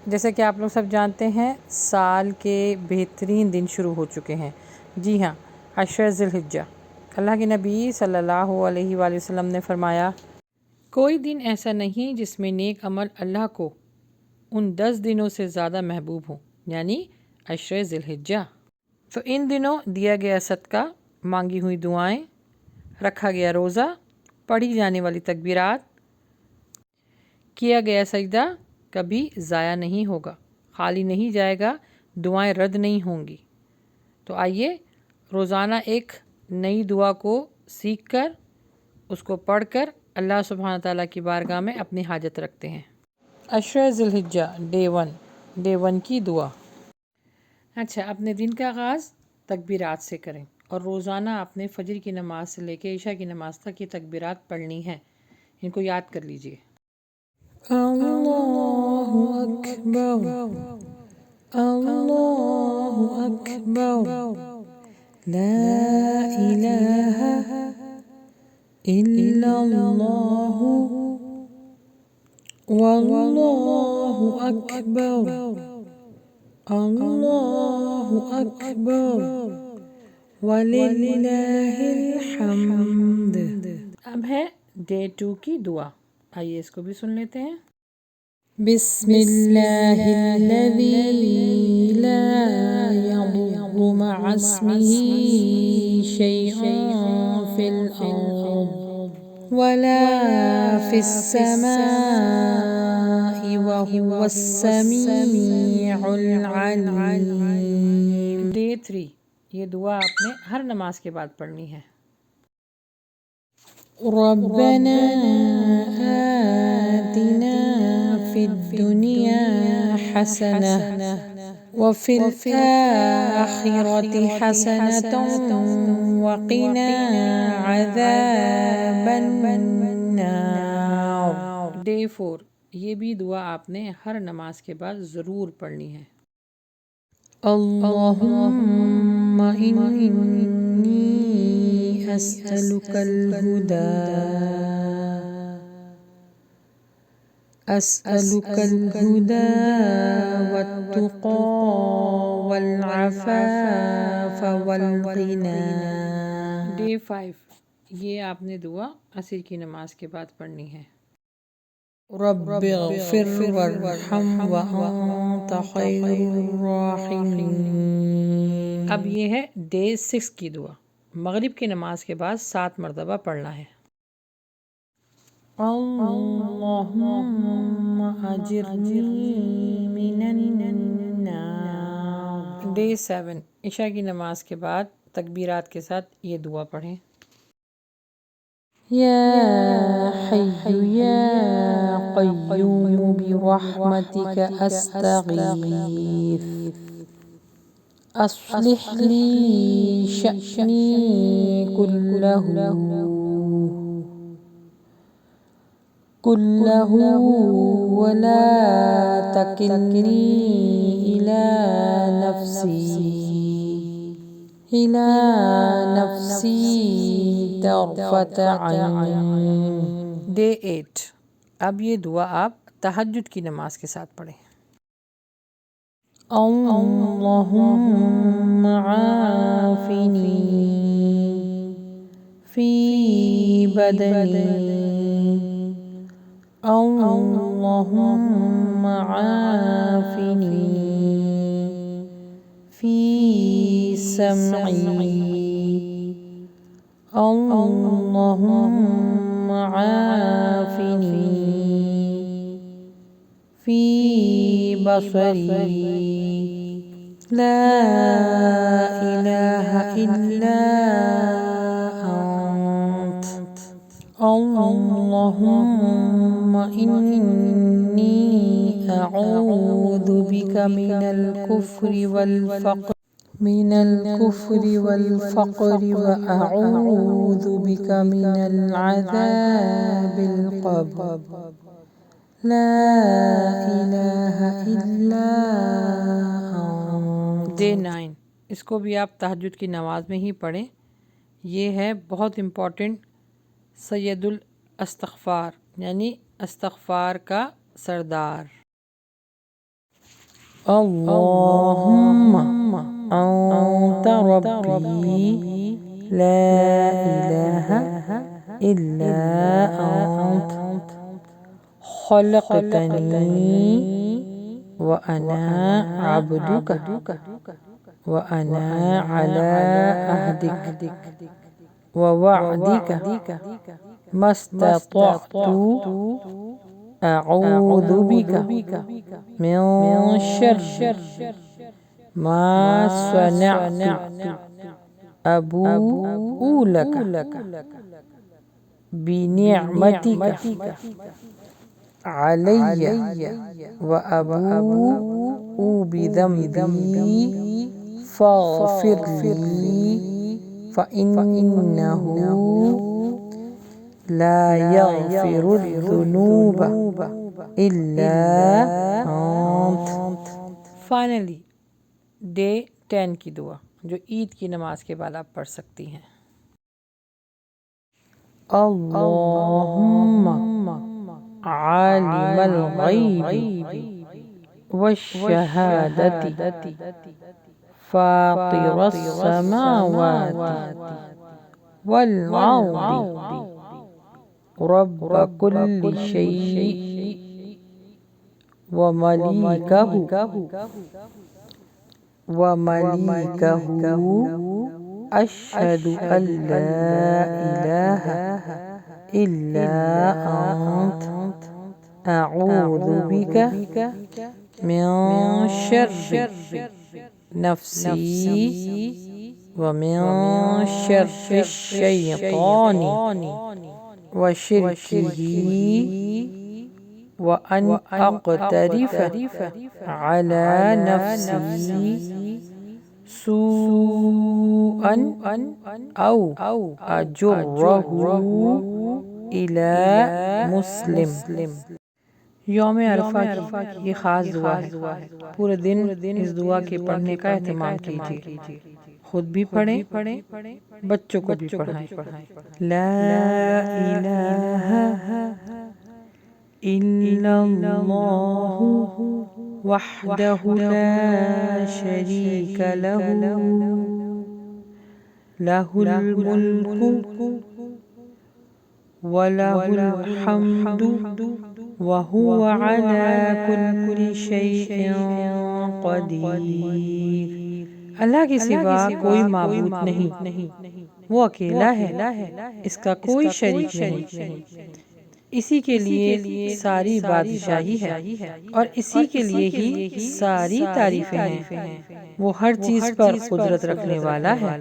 جیسا کہ آپ لوگ سب جانتے ہیں سال کے بہترین دن شروع ہو چکے ہیں۔ جی ہاں، 10 ذی الحجہ۔ اللہ کے نبی صلی اللہ علیہ وآلہ وسلم نے فرمایا، کوئی دن ایسا نہیں جس میں نیک عمل اللہ کو ان 10 دنوں سے زیادہ محبوب ہوں، یعنی 10 ذی الحجہ۔ تو ان دنوں دیا گیا صدقہ، مانگی ہوئی دعائیں، رکھا گیا روزہ، پڑھی جانے والی تکبیرات، کیا گیا سجدہ کبھی ضائع نہیں ہوگا، خالی نہیں جائے گا، دعائیں رد نہیں ہوں گی۔ تو آئیے روزانہ ایک نئی دعا کو سیکھ کر اس کو پڑھ کر اللہ سبحانہ تعالیٰ کی بارگاہ میں اپنی حاجت رکھتے ہیں۔ 10 ذی الحجہ ڈے 1 کی دعا۔ اچھا، اپنے دن کا آغاز تکبیرات سے کریں اور روزانہ اپنے فجر کی نماز سے لے کے عشاء کی نماز تک یہ تکبیرات پڑھنی ہیں، ان کو یاد کر لیجئے۔ اللہ اکبر، اللہ اکبر، لا الہ الا اللہ، واللہ اکبر، اللہ اکبر، وللہ الحمد۔ اب ہے ڈے 2 کی دعا، آئیے اس کو بھی سن لیتے ہیں۔ بسم اللہ الذی لا یضر مع اسمہ شیء فی الارض ولا فی السماء وہو السمیع العلیم۔ ڈے 3، یہ دعا آپ نے ہر نماز کے بعد پڑھنی ہے۔ ربنا آتنا فی الدنیا حسنة وفی الآخرة حسنة وقنا عذاب النار۔ ڈے 4، یہ بھی دعا آپ نے ہر نماز کے بعد ضرور پڑھنی ہے۔ اللہم انی اسألک الہدی، اسألک الہدی والتقی والعفاف والغنی۔ ڈے 5، یہ آپ نے دعا عصر کی نماز کے بعد پڑھنی ہے۔ رب اغفر وارحم وانت خیر الراحمین۔ اب یہ ہے ڈے 6 کی دعا، مغرب کی نماز کے بعد 7 مرتبہ پڑھنا ہے۔ اللہم اجرنی من النار۔ ڈے 7، عشاء کی نماز کے بعد تکبیرات کے ساتھ یہ دعا پڑھیں۔ یا حی یا قیوم برحمتک استغیث، اصلح لی شأنی کلہ ولا تکلنی الی نفسی طرفۃ عین۔ ڈے 8، اب یہ دعا آپ تہجد کی نماز کے ساتھ پڑھیں۔ اللہم عافنی فی بدنی، اللہم عافنی فی سمعی، اللہم عافنی فی بصری، لا الہ الا انت، اللہم انی اعوذ بک من الکفر والفقر واعوذ بک من العذاب القبر، لا الہ الا انت۔ ڈے 9، اس کو بھی آپ تہجد کی نماز میں ہی پڑھیں، یہ ہے بہت امپورٹنٹ، سید الاستغفار یعنی استغفار کا سردار۔ اللهم أنت ربي لا إله إلا أنت خلقتني وأنا عبدك وأنا على عهدك ووعدك ما استطعت أعوذ بك من شر ما صنعت أبوء لك بنعمتك علي وأبوء بذنبي فاغفر لي فإنه لا يغفر الذنوب إلا أنت. فائنلی ڈے 10 کی دعا جو عید کی نماز کے بعد آپ پڑھ سکتی ہیں. اللہم عالم الغیب والشہادت فاطر السماوات والأرض رب كل شيء ومليكه أشهد أن لا إله إلا أنت أعوذ بك من شر نفسي ومن شر الشيطان وشركه وأن أقترف على نفسي سوءا أو أجره إلى مسلم. یوم عرفہ کی یہ خاص دعا ہے. پورے دن اس دعا کے پڑھنے کا اہتمام کیجیے. خود بھی پڑھیں، بچوں کو بھی پڑھائیں. لا الہ الا اللہ وحدہ لا شریک لہ لہ الملک وَلَهُ الْحَمْدُ وَهُوَ عَلَى كُلِّ شَيْءٍ قَدِيرٌ. اللہ کے سوا کوئی معبود نہیں، وہ اکیلا ہے، اس کا کوئی شریک نہیں. اسی کے لیے ساری بادشاہی ہے اور اسی کے لیے ہی ساری تعریفیں ہیں. وہ ہر چیز پر قدرت رکھنے والا ہے.